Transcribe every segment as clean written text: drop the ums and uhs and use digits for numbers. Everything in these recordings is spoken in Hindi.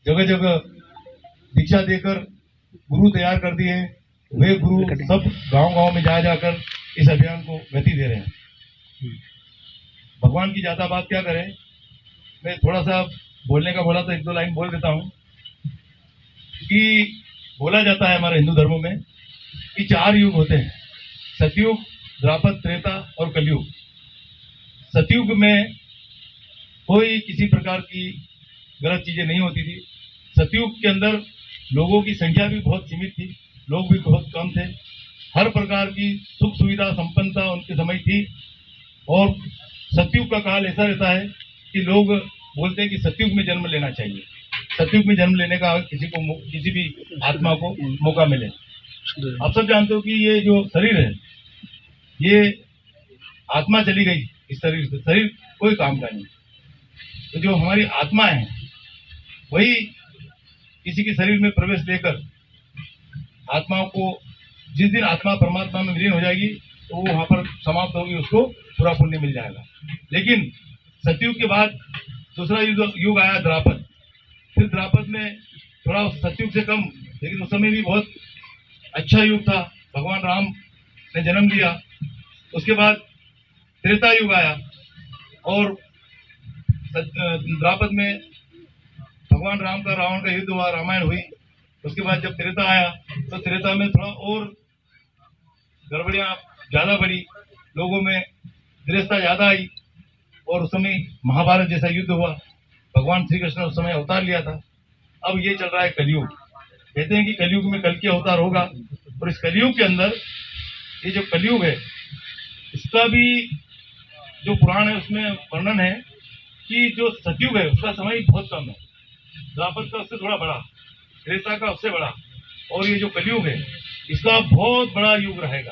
जगह जगह दीक्षा देकर गुरु तैयार कर दिए हैं। वे गुरु सब गांव-गांव में जा जाकर इस अभियान को गति दे रहे हैं। भगवान की ज्यादा बात क्या करें, मैं थोड़ा सा बोलने का बोला तो एक दो लाइन बोल देता हूं कि बोला जाता है हमारे हिंदू धर्मों में कि 4 युग होते हैं, सतयुग, द्वापर, त्रेता और कलयुग। सतयुग में कोई किसी प्रकार की गलत चीजें नहीं होती थी। सतयुग के अंदर लोगों की संख्या भी बहुत सीमित थी, लोग भी बहुत कम थे, हर प्रकार की सुख सुविधा संपन्नता उनके समय थी। और सतयुग का काल ऐसा रहता है कि लोग बोलते हैं कि सतयुग में जन्म लेना चाहिए, सतयुग में जन्म लेने का किसी भी आत्मा को मौका मिले। आप सब जानते हो कि ये जो शरीर है, ये आत्मा चली गई इस शरीर से, शरीर कोई काम का नहीं। तो जो हमारी आत्मा है वही किसी के शरीर में प्रवेश लेकर आत्माओं को, जिस दिन आत्मा परमात्मा में विलीन हो जाएगी तो वो वहां पर समाप्त होगी, उसको पूरा पुण्य मिल जाएगा। लेकिन सतयुग के बाद दूसरा युग आया द्वापर। फिर द्वापर में थोड़ा सतयुग से कम, लेकिन उस समय भी बहुत अच्छा युग था, भगवान राम ने जन्म लिया। उसके बाद त्रेता युग आया और द्वापर में भगवान राम का रावण का युद्ध हुआ, रामायण हुई। उसके बाद जब त्रेता आया तो त्रेता में थोड़ा और गड़बड़ियां ज्यादा बढ़ी, लोगों में दृढ़ता ज्यादा आई और उस समय महाभारत जैसा युद्ध हुआ। भगवान श्री कृष्ण उस समय अवतार लिया था। अब ये चल रहा है कलयुग। कहते हैं कि कलयुग में कल के अवतार होगा, और इस कलयुग के अंदर ये जो कलयुग है इसका भी जो पुराण है उसमें वर्णन है कि जो सतयुग है उसका समय बहुत कम है, द्वापर का उससे थोड़ा बड़ा, त्रेता का उससे बड़ा, और ये जो कलयुग है इसका बहुत बड़ा युग रहेगा।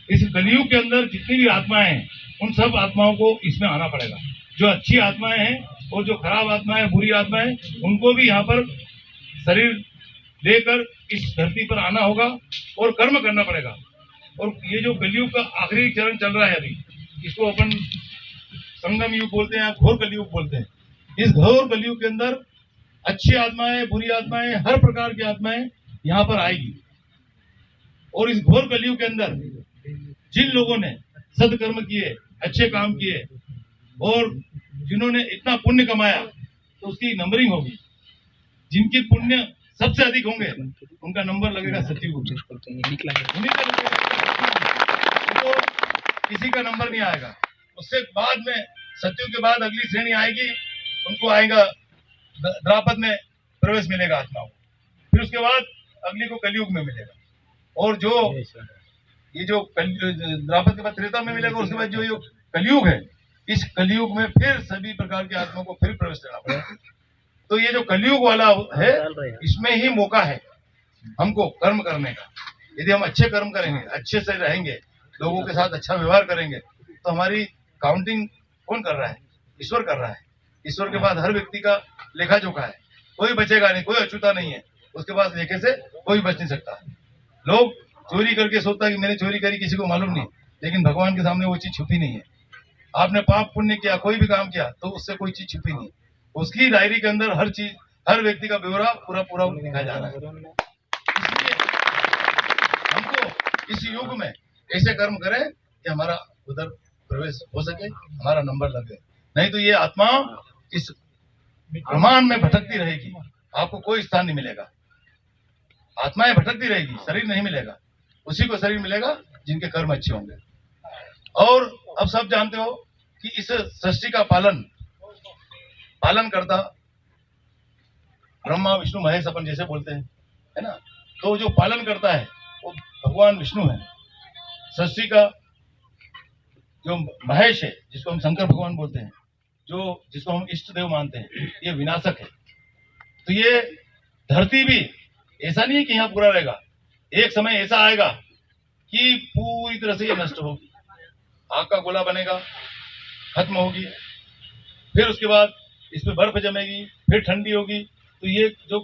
इस कलयुग के अंदर जितनी भी आत्माएं हैं उन सब आत्माओं को इसमें आना पड़ेगा। जो अच्छी आत्माएं हैं और जो खराब आत्माएं, बुरी आत्माएं, उनको भी यहाँ पर शरीर लेकर इस धरती पर आना होगा और कर्म करना पड़ेगा। और ये जो कलयुग का आखिरी चरण चल रहा है अभी, इसको अपन संगम युग बोलते हैं, घोर कलयुग बोलते हैं। इस घोर कलयुग के अंदर अच्छी आत्माएं, बुरी आत्माएं, हर प्रकार की आत्माएं यहाँ पर आएगी। और इस घोर कलयुग के अंदर जिन लोगों ने सदकर्म किए, अच्छे काम किए और जिन्होंने इतना पुण्य कमाया तो उसकी नंबरिंग होगी। जिनके पुण्य सबसे अधिक होंगे उनका नंबर लगेगा सतयुग। तो किसी का नंबर नहीं आएगा। उससे बाद में सतयुग के बाद अगली श्रेणी आएगी, उनको आएगा द्वापर में प्रवेश मिलेगा आत्माओं को, फिर उसके बाद अगली को कलयुग में मिलेगा। और जो ये जो द्वापर के बाद त्रेता में मिलेगा, उसके बाद जो कलयुग है, इस कलयुग में फिर सभी प्रकार की आत्माओं को फिर प्रवेश लेना पड़ेगा। तो ये जो कलयुग वाला है इसमें ही मौका है हमको कर्म करने का। यदि हम अच्छे कर्म करेंगे, अच्छे से रहेंगे, लोगों के साथ अच्छा व्यवहार करेंगे, तो हमारी काउंटिंग कौन कर रहा है? ईश्वर कर रहा है। ईश्वर के बाद हर व्यक्ति का लेखा जोखा है, कोई बचेगा नहीं, कोई अछूता नहीं है, उसके पास लेखे से कोई बच नहीं सकता। लोग चोरी करके सोचता है कि मैंने चोरी करी, किसी को मालूम नहीं, लेकिन भगवान के सामने वो चीज छुपी नहीं है। आपने पाप पुण्य किया, कोई भी काम किया तो उससे कोई चीज छुपी नहीं, उसकी डायरी के अंदर हर चीज, हर व्यक्ति का ब्यौरा पूरा पूरा लिखा जा रहा है। इसलिए हमको इस युग में ऐसे कर्म करें कि हमारा उधर प्रवेश हो सके, हमारा नंबर लगे। नहीं तो ये आत्मा इस ब्रह्मांड में भटकती रहेगी, आपको कोई स्थान नहीं मिलेगा। आत्माएं भटकती रहेगी, शरीर नहीं मिलेगा। उसी को शरीर मिलेगा जिनके कर्म अच्छे होंगे। और अब सब जानते हो कि इस सृष्टि का पालन करता ब्रह्मा विष्णु महेश अपन जैसे बोलते हैं, है ना। तो जो पालन करता है वो भगवान विष्णु है। सृष्टि का जो महेश है, जिसको हम शंकर भगवान बोलते हैं, जो जिसको हम इष्ट देव मानते हैं, ये विनाशक है। तो ये धरती भी ऐसा नहीं है कि यहाँ पूरा रहेगा, एक समय ऐसा आएगा कि पूरी तरह से ये नष्ट होगी, आग का गोला बनेगा, खत्म होगी, फिर उसके बाद इसमें बर्फ जमेगी, फिर ठंडी होगी। तो ये जो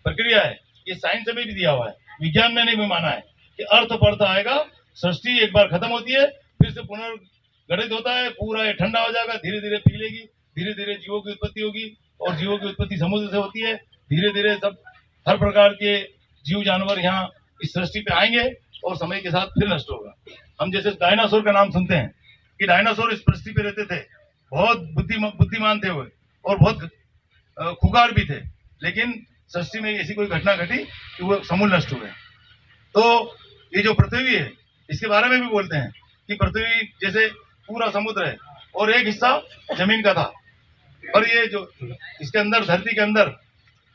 प्रक्रिया है ये साइंस में भी दिया हुआ है, विज्ञान में भी माना है कि अर्थ पर्थ आएगा, सृष्टि एक बार खत्म होती है, फिर से पुनर्गठित होता है, पूरा ये ठंडा हो जाएगा, धीरे धीरे पिघलेगी, धीरे धीरे जीवों की उत्पत्ति होगी, और जीवों की उत्पत्ति समुद्र से होती है, धीरे धीरे सब हर प्रकार के जीव जानवर यहाँ इस सृष्टि पे आएंगे और समय के साथ फिर नष्ट होगा। हम जैसे डायनासोर का नाम सुनते हैं कि डायनासोर इस पृथ्वी पे रहते थे, बहुत बुद्धिमान थे वो और बहुत खुखार भी थे, लेकिन सृष्टि में ऐसी कोई घटना घटी कि वो समूल नष्ट हुए। तो ये जो पृथ्वी है इसके बारे में भी बोलते हैं कि पृथ्वी जैसे पूरा समुद्र है और एक हिस्सा जमीन का था, और ये जो इसके अंदर धरती के अंदर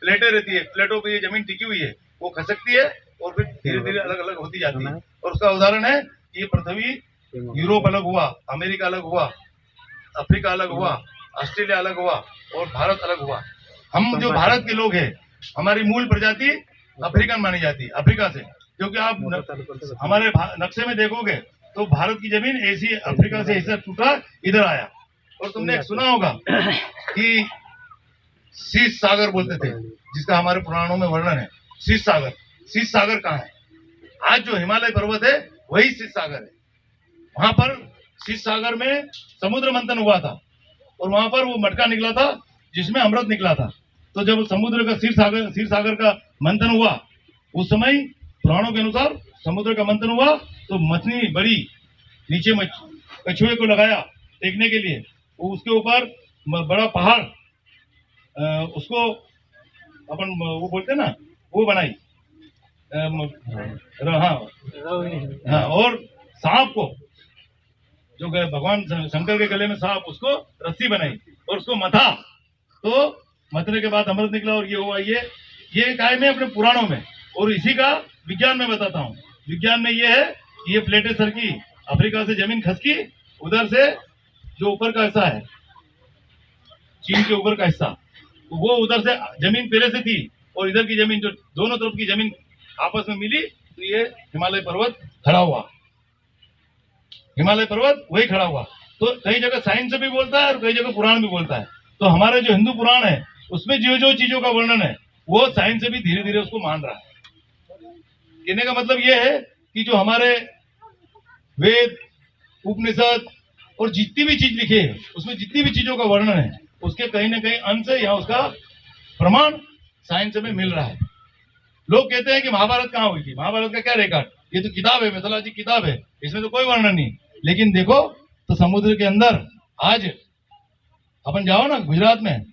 प्लेटें रहती है, प्लेटों पे ये जमीन टिकी हुई है, वो खसकती है और फिर धीरे धीरे अलग अलग होती जाती है। और उसका उदाहरण है कि ये पृथ्वी यूरोप अलग हुआ, अमेरिका अलग हुआ, अफ्रीका अलग हुआ, ऑस्ट्रेलिया अलग हुआ और भारत अलग हुआ। हम जो भारत के लोग हैं, हमारी मूल प्रजाति अफ्रीकन मानी जाती है, अफ्रीका से, क्योंकि आप हमारे नक्शे में देखोगे तो भारत की जमीन ऐसी अफ्रीका से हिस्सा टूटा इधर आया। और तुमने एक सुना होगा कि शीश सागर बोलते थे, जिसका हमारे पुराणों में वर्णन है। शीश सागर, शीश सागर कहाँ है? आज जो हिमालय पर्वत है वही शीश सागर है। वहां पर शीश सागर में समुद्र मंथन हुआ था और वहां पर वो मटका निकला था जिसमें अमृत निकला था। तो जब समुद्र का क्षीर सागर का मंथन हुआ, उस समय पुराणों के अनुसार समुद्र का मंथन हुआ तो मछली बड़ी नीचे कछुए को लगाया देखने के लिए, उसके ऊपर बड़ा पहाड़, उसको अपन वो बोलते ना, वो बनाई, हाँ, और सांप को, जो भगवान शंकर के गले में सांप, उसको रस्सी बनाई और उसको मथा, तो मथने के बाद अमृत निकला और ये हुआ। ये काय में अपने पुराणों में, और इसी का विज्ञान में बताता हूँ। विज्ञान में ये है कि ये प्लेटें सरकी, अफ्रीका से जमीन खसकी, उधर से जो ऊपर का हिस्सा है, चीन के ऊपर का हिस्सा, वो उधर से जमीन पहले से थी और इधर की जमीन, जो दोनों तरफ की जमीन आपस में मिली, तो ये हिमालय पर्वत खड़ा हुआ। हिमालय पर्वत वही खड़ा हुआ। तो कई जगह साइंस भी बोलता है और कई जगह पुराण भी बोलता है। तो हमारे जो हिंदू पुराण है उसमें जो जो चीजों का वर्णन है वो साइंस से भी धीरे धीरे उसको मान रहा है। कहने का मतलब ये है कि जो हमारे वेद, उपनिषद और जितनी भी चीज लिखे है, उसमें जितनी भी चीजों का वर्णन है, उसके कहीं ना कहीं अंश या उसका प्रमाण साइंस में मिल रहा है। लोग कहते हैं कि महाभारत कहाँ हुई थी, महाभारत का क्या रिकॉर्ड, ये तो किताब है, मिथोलॉजी किताब है, इसमें तो कोई वर्णन नहीं। लेकिन देखो तो समुद्र के अंदर आज अपन जाओ ना गुजरात में,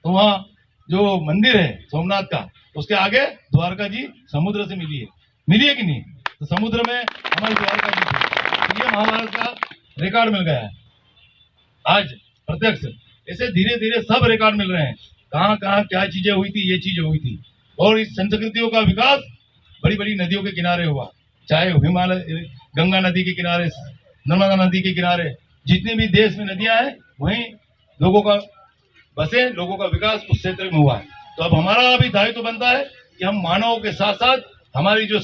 तो वहाँ जो मंदिर है सोमनाथ का, उसके आगे द्वारका जी समुद्र से मिली है कि नहीं? तो समुद्र में हमारी द्वारका जी थी। तो ये महाभारत का रिकॉर्ड मिल गया है आज प्रत्यक्ष। ऐसे धीरे धीरे सब रिकॉर्ड मिल रहे हैं, कहाँ कहाँ क्या चीजें हुई थी, ये चीजें हुई थी। और इस संस्कृतियों का विकास बड़ी बड़ी नदियों के किनारे हुआ, चाहे हिमालय, गंगा नदी के किनारे, नर्मदा नदी के किनारे, जितने भी देश में नदियां हैं वहीं लोगों का बसे, लोगों का विकास उस क्षेत्र में हुआ है। तो अब हमारा अभी दायित्व बनता है कि हम मानवों के साथ साथ हमारी जो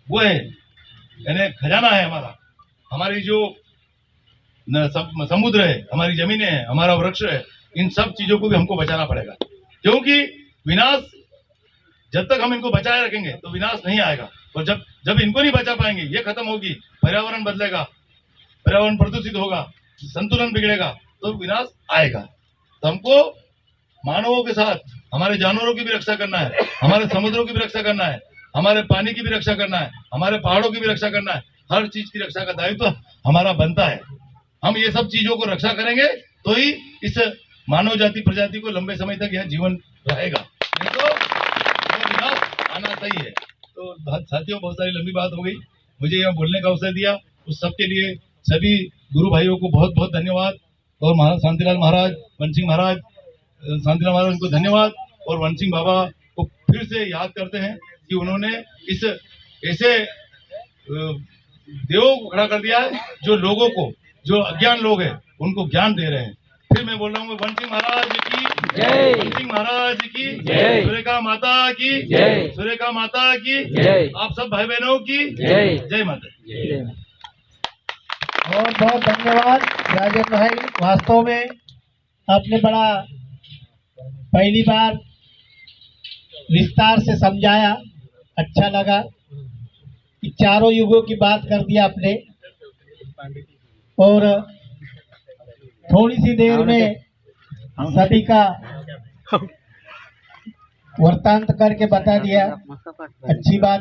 वो है, यानी खजाना है हमारी जो समुद्र है, हमारी जमीनें हैं, हमारा वृक्ष है, इन सब चीजों को भी हमको बचाना पड़ेगा। क्योंकि विनाश, जब तक हम इनको बचाए रखेंगे तो विनाश नहीं आएगा, और जब इनको नहीं बचा पाएंगे, ये खत्म होगी, पर्यावरण बदलेगा, पर्यावरण प्रदूषित होगा, संतुलन बिगड़ेगा, तो विनाश आएगा। तो हमको मानवों के साथ हमारे जानवरों की भी रक्षा करना है, हमारे समुद्रों की भी रक्षा करना है, हमारे पानी की भी रक्षा करना है, हमारे पहाड़ों की भी रक्षा करना है। हर चीज की रक्षा का दायित्व हमारा बनता है। हम ये सब चीजों को रक्षा करेंगे तो ही इस मानव जाति प्रजाति को लंबे समय तक यह जीवन रहेगा, नहीं तो विनाश आना सही है। तो साथियों, बहुत सारी लंबी बात हो गई, मुझे यह बोलने का अवसर दिया, उस सबके लिए सभी गुरु भाइयों को बहुत बहुत धन्यवाद। और शांतिलाल महाराज, वन सिंह महाराज, शांतिलाल महाराज को धन्यवाद। और वन सिंह बाबा को फिर से याद करते हैं कि उन्होंने इस ऐसे देवों को खड़ा कर दिया है जो लोगों को, जो अज्ञान लोग हैं उनको ज्ञान दे रहे हैं। फिर मैं बोल रहा हूँ, वन सिंह महाराज की जय, वन सिंह महाराज की जय, सुरेखा माता की जय, सुरेखा माता की जय, आप सब भाई बहनों की जय, जय माता। बहुत बहुत धन्यवाद राजन भाई, वास्तव में आपने बड़ा पहली बार विस्तार से समझाया, अच्छा लगा कि चारों युगों की बात कर दिया आपने। और थोड़ी सी देर में सभी का वृत्तांत करके बता दिया, अच्छी बात।